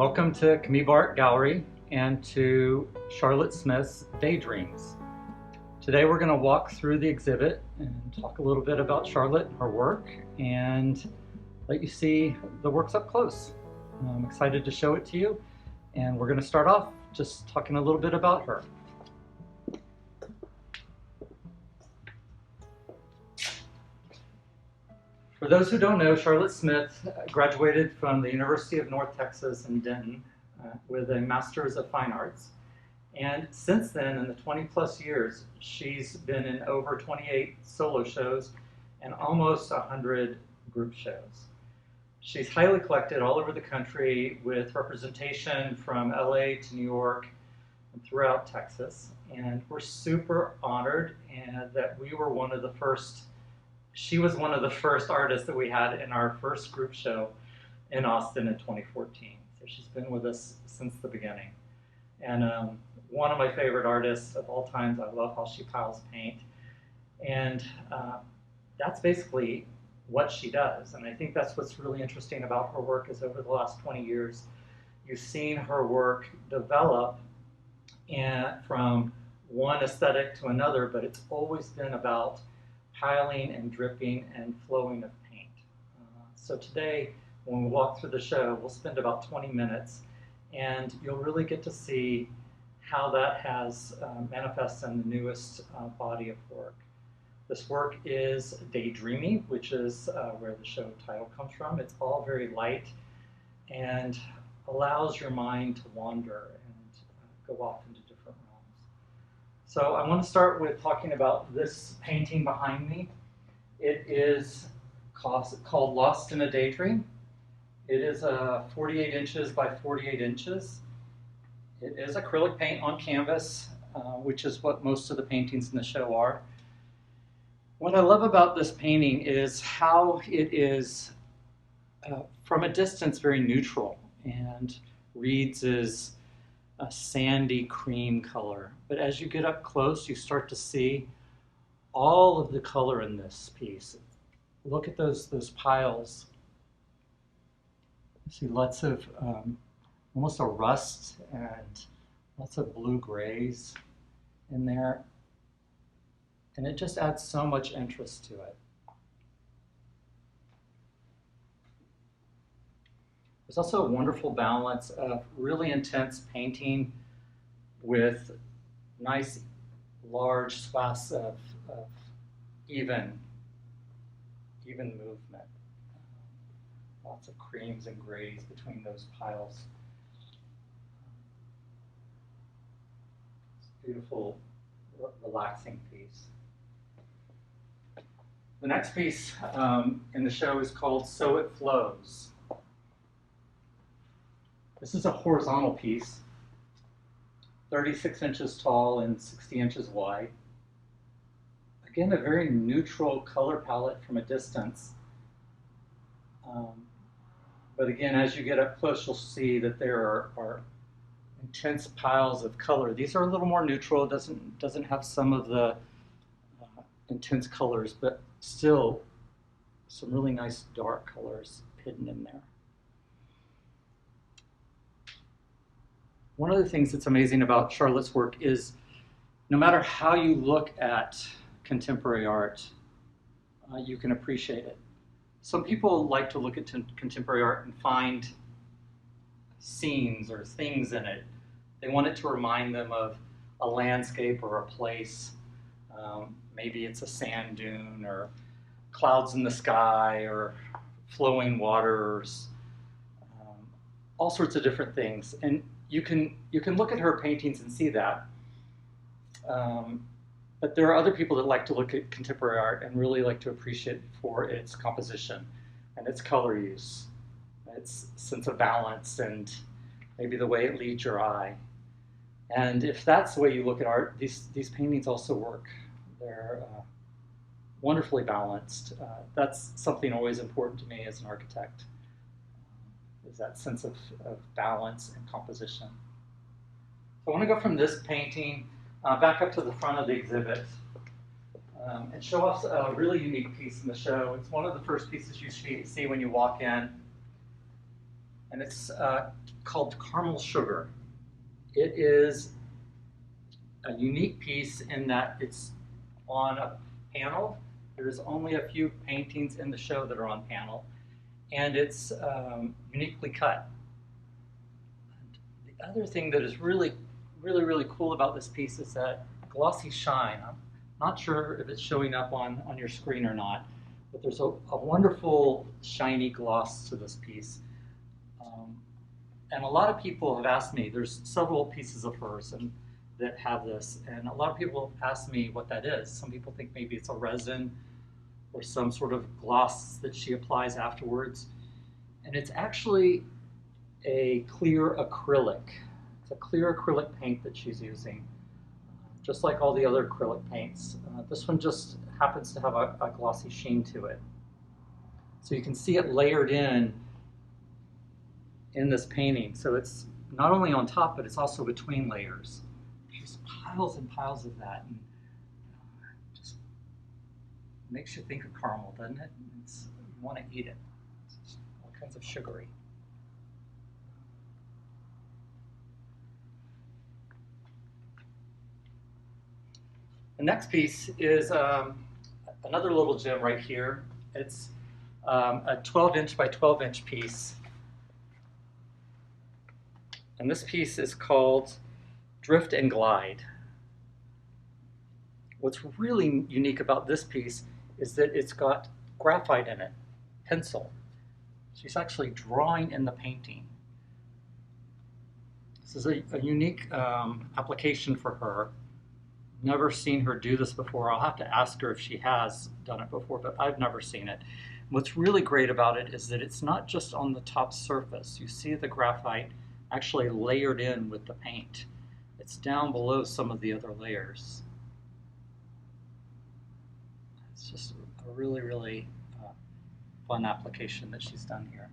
Welcome to Campa Art Gallery and to Charlotte Smith's Daydreams. Today we're going to walk through the exhibit and talk a little bit about Charlotte and her work and let you see the works up close. I'm excited to show it to you, and we're going to start off just talking a little bit about her. For those who don't know, Charlotte Smith graduated from the University of North Texas in Denton with a Master's of Fine Arts. And since then, in the 20+ years, she's been in over 28 solo shows and almost 100 group shows. She's highly collected all over the country with representation from LA to New York and throughout Texas. And we're super honored that we were one of the first. She was one of the first artists that we had in our first group show in Austin in 2014. So she's been with us since the beginning. And one of my favorite artists of all times. I love how she piles paint. And that's basically what she does. And I think that's what's really interesting about her work is over the last 20 years, you've seen her work develop from one aesthetic to another, but it's always been about piling and dripping and flowing of paint. So today, when we walk through the show, we'll spend about 20 minutes, and you'll really get to see how that has manifested in the newest body of work. This work is Daydreamy, which is where the show title comes from. It's all very light and allows your mind to wander and go off into different realms. So I want to start with talking about this painting behind me. It is called Lost in a Daydream. It is 48 inches by 48 inches. It is acrylic paint on canvas, which is what most of the paintings in the show are. What I love about this painting is how it is, from a distance, very neutral and reads as a sandy cream color. But as you get up close, you start to see all of the color in this piece. Look at those piles. You see lots of almost a rust and lots of blue grays in there. And it just adds so much interest to it. There's also a wonderful balance of really intense painting with nice large swaths of even movement. Lots of creams and grays between those piles. It's a beautiful, relaxing piece. The next piece in the show is called So It Flows. This is a horizontal piece, 36 inches tall and 60 inches wide. Again, a very neutral color palette from a distance. But again, as you get up close, you'll see that there are intense piles of color. These are a little more neutral. It doesn't have some of the intense colors, but still some really nice dark colors hidden in there. One of the things that's amazing about Charlotte's work is no matter how you look at contemporary art, you can appreciate it. Some people like to look at contemporary art and find scenes or things in it. They want it to remind them of a landscape or a place. Maybe it's a sand dune or clouds in the sky or flowing waters, all sorts of different things. And you can look at her paintings and see that. But there are other people that like to look at contemporary art and really like to appreciate it for its composition and its color use, its sense of balance, and maybe the way it leads your eye. And if that's the way you look at art, these paintings also work. They're wonderfully balanced. That's something always important to me as an architect, is that sense of balance and composition. So I want to go from this painting back up to the front of the exhibit and show off a really unique piece in the show. It's one of the first pieces you see when you walk in. and it's called Caramel Sugar. It is a unique piece in that it's on a panel. There's only a few paintings in the show that are on panel, and it's uniquely cut. The other thing that is really cool about this piece is that glossy shine. I'm not sure if it's showing up on your screen or not, but there's a wonderful shiny gloss to this piece. And a lot of people have asked me, there's several pieces of hers that have this, and a lot of people have asked me what that is. Some people think maybe it's a resin or some sort of gloss that she applies afterwards. And it's actually a clear acrylic. It's a clear acrylic paint that she's using, just like all the other acrylic paints. This one just happens to have a glossy sheen to it. So you can see it layered in this painting. So it's not only on top, but it's also between layers. There's piles and piles of that, and just makes you think of caramel, doesn't it? You want to eat it. It's all kinds of sugary. The next piece is another little gem right here. It's a 12-inch by 12-inch piece. And this piece is called Drift and Glide. What's really unique about this piece is that it's got graphite in it, pencil. She's actually drawing in the painting. This is a unique application for her. Never seen her do this before. I'll have to ask her if she has done it before, but I've never seen it. What's really great about it is that it's not just on the top surface. You see the graphite actually layered in with the paint. It's down below some of the other layers. It's just a really fun application that she's done here.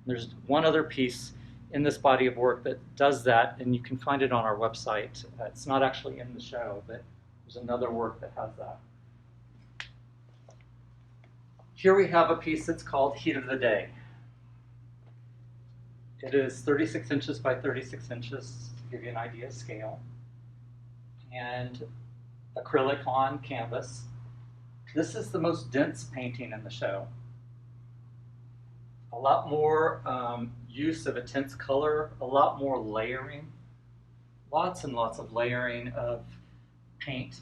There's one other piece in this body of work that does that, and you can find it on our website. It's not actually in the show, but there's another work that has that. Here we have a piece that's called Heat of the Day. It is 36 inches by 36 inches, to give you an idea of scale, and acrylic on canvas. This is the most dense painting in the show. A lot more use of intense color, a lot more layering, lots and lots of layering of paint.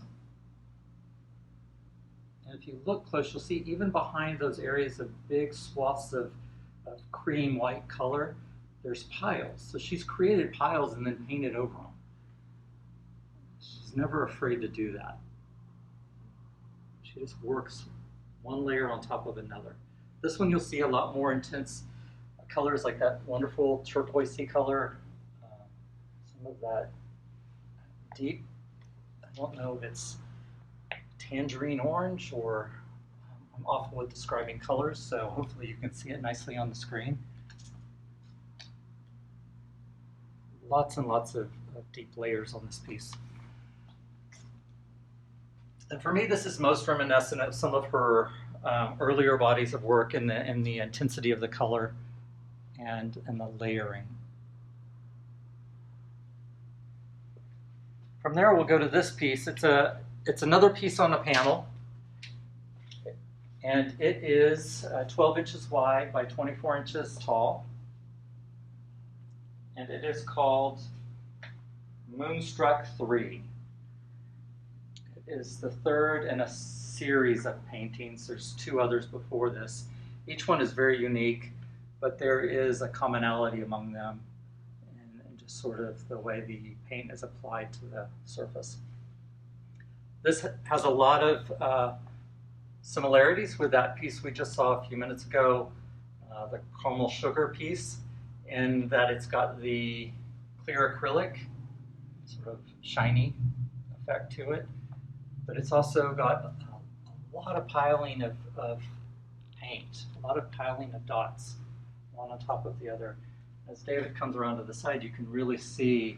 And if you look close, you'll see even behind those areas of big swaths of cream white color, there's piles. So she's created piles and then painted over them. She's never afraid to do that. She just works one layer on top of another. This one you'll see a lot more intense colors, like that wonderful turquoisey color, some of that deep, I don't know if it's tangerine orange or I'm awful with describing colors, so hopefully you can see it nicely on the screen. Lots and lots of deep layers on this piece. And for me, this is most reminiscent of some of her earlier bodies of work in the intensity of the color and the layering. From there, we'll go to this piece. It's another piece on the panel, and it is 12 inches wide by 24 inches tall, and it is called Moonstruck III. It is the third in a series of paintings. There's two others before this. Each one is very unique, but there is a commonality among them and just sort of the way the paint is applied to the surface. This has a lot of similarities with that piece we just saw a few minutes ago, the Caramel Sugar piece, in that it's got the clear acrylic, sort of shiny effect to it, but it's also got a lot of piling of paint, a lot of piling of dots, one on top of the other. As David comes around to the side, you can really see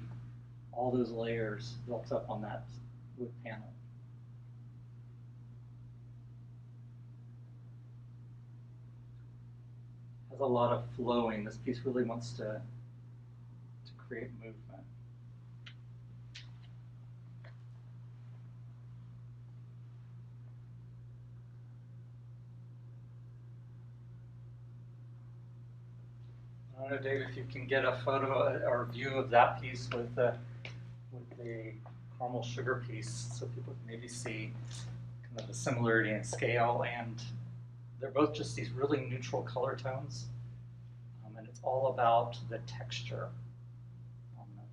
all those layers built up on that wood panel. has a lot of flowing. This piece really wants to create movement. I don't know, Dave, if you can get a photo or view of that piece with the caramel sugar piece, so people can maybe see kind of the similarity in scale, and they're both just these really neutral color tones, and it's all about the texture on them.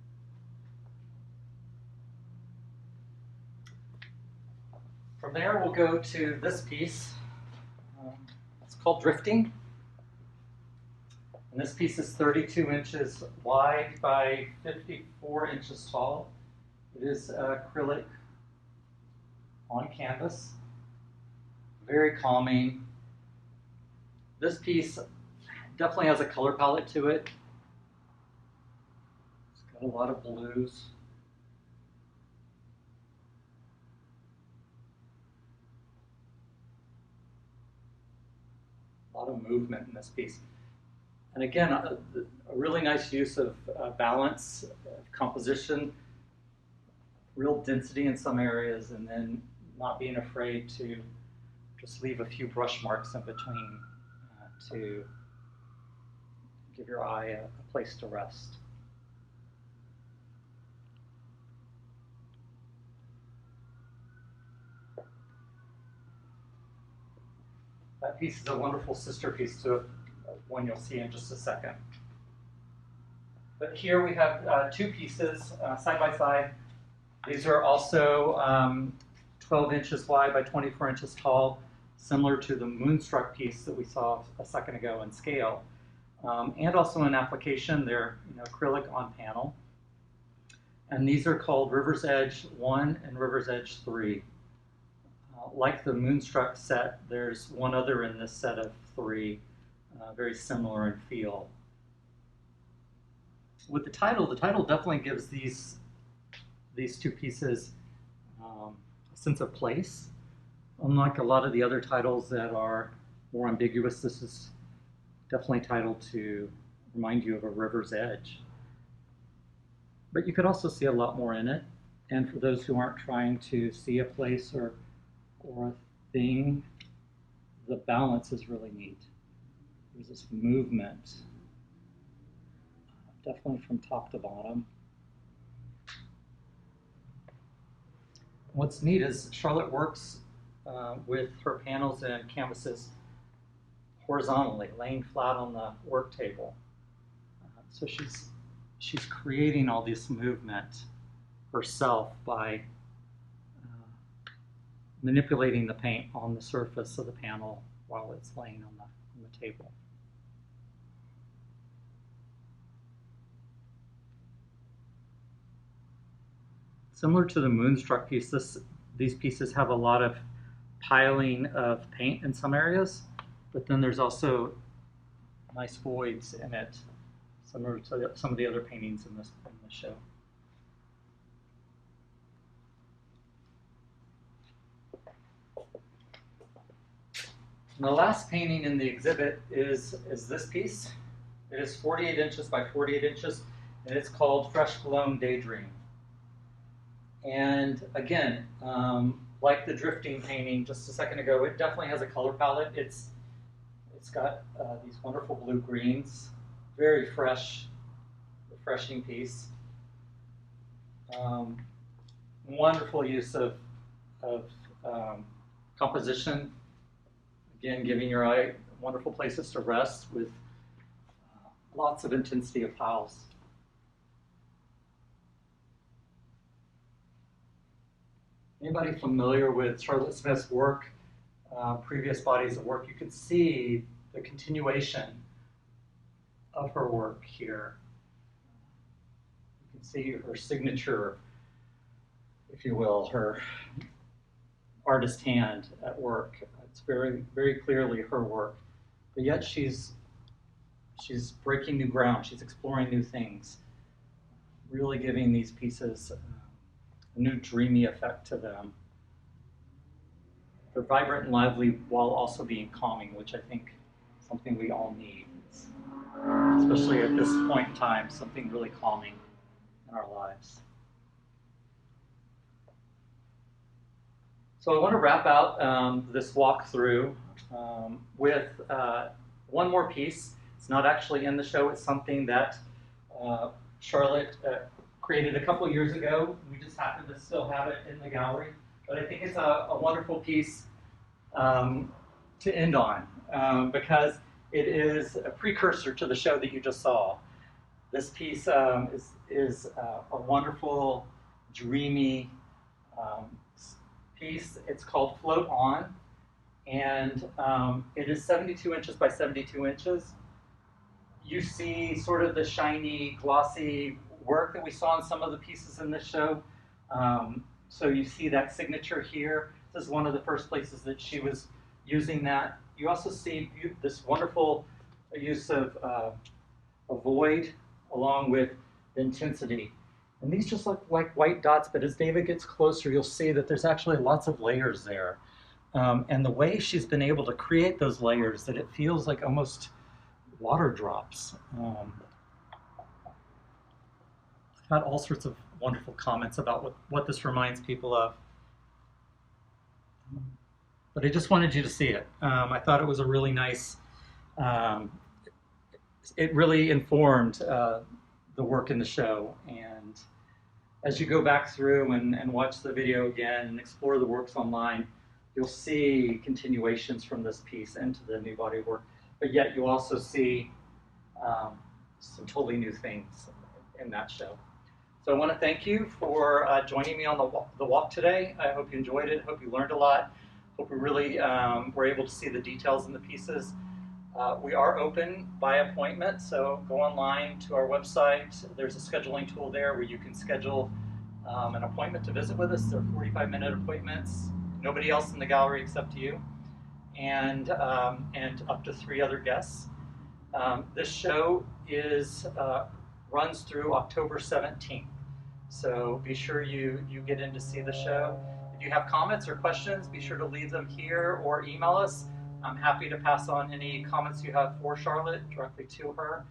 From there, we'll go to this piece. It's called Drifting. And this piece is 32 inches wide by 54 inches tall. It is acrylic on canvas, very calming. This piece definitely has a color palette to it. It's got a lot of blues. A lot of movement in this piece. And again, a really nice use of balance, of composition, real density in some areas, and then not being afraid to just leave a few brush marks in between to give your eye a place to rest. That piece is a wonderful sister piece to one you'll see in just a second. But here we have two pieces side by side. These are also 12 inches wide by 24 inches tall, similar to the Moonstruck piece that we saw a second ago in scale. And also in application, they're acrylic on panel. And these are called River's Edge 1 and River's Edge 3. Like the Moonstruck set, there's one other in this set of 3, very similar in feel. With the title definitely gives these two pieces a sense of place. Unlike a lot of the other titles that are more ambiguous, this is definitely titled to remind you of a river's edge. But you could also see a lot more in it. And for those who aren't trying to see a place or a thing, the balance is really neat. There's this movement, definitely from top to bottom. What's neat is Charlotte works with her panels and canvases horizontally, laying flat on the work table. So she's creating all this movement herself by manipulating the paint on the surface of the panel while it's laying on the table. Similar to the Moonstruck piece, these pieces have a lot of piling of paint in some areas, but then there's also nice voids in it, similar to some of the other paintings in the show. And the last painting in the exhibit is this piece. It is 48 inches by 48 inches, and it's called Fresh Blown Daydream. And again, like the drifting painting just a second ago, it definitely has a color palette. It's got these wonderful blue greens, very fresh, refreshing piece. Wonderful use of composition. Again, giving your eye wonderful places to rest with lots of intensity of piles. Anybody familiar with Charlotte Smith's work, previous bodies of work, you can see the continuation of her work here. You can see her signature, if you will, her artist hand at work. It's very, very clearly her work, but yet she's breaking new ground. She's exploring new things, really giving these pieces a new dreamy effect to them. They're vibrant and lively while also being calming, which I think is something we all need. especially at this point in time, something really calming in our lives. So I want to wrap out this walkthrough with one more piece. It's not actually in the show. It's something that Charlotte created a couple years ago. We just happen to still have it in the gallery. But I think it's a wonderful piece to end on because it is a precursor to the show that you just saw. This piece is a wonderful, dreamy piece. It's called Float On, and it is 72 inches by 72 inches. You see sort of the shiny, glossy work that we saw in some of the pieces in this show. So you see that signature here. This is one of the first places that she was using that. You also see this wonderful use of a void along with the intensity. And these just look like white dots, but as David gets closer, you'll see that there's actually lots of layers there. And the way she's been able to create those layers, that it feels like almost water drops. I've had all sorts of wonderful comments about what this reminds people of. But I just wanted you to see it. I thought it was a really nice, it really informed the work in the show. And as you go back through and watch the video again and explore the works online, you'll see continuations from this piece into the new body of work. But yet you also see some totally new things in that show. So I want to thank you for joining me on the walk today. I hope you enjoyed it. Hope you learned a lot. Hope we really were able to see the details in the pieces. We are open by appointment, so go online to our website. There's a scheduling tool there where you can schedule an appointment to visit with us. They're 45-minute appointments. Nobody else in the gallery except you, and up to 3 other guests. This show runs through October 17th, so be sure you get in to see the show. If you have comments or questions, be sure to leave them here or email us. I'm happy to pass on any comments you have for Charlotte directly to her.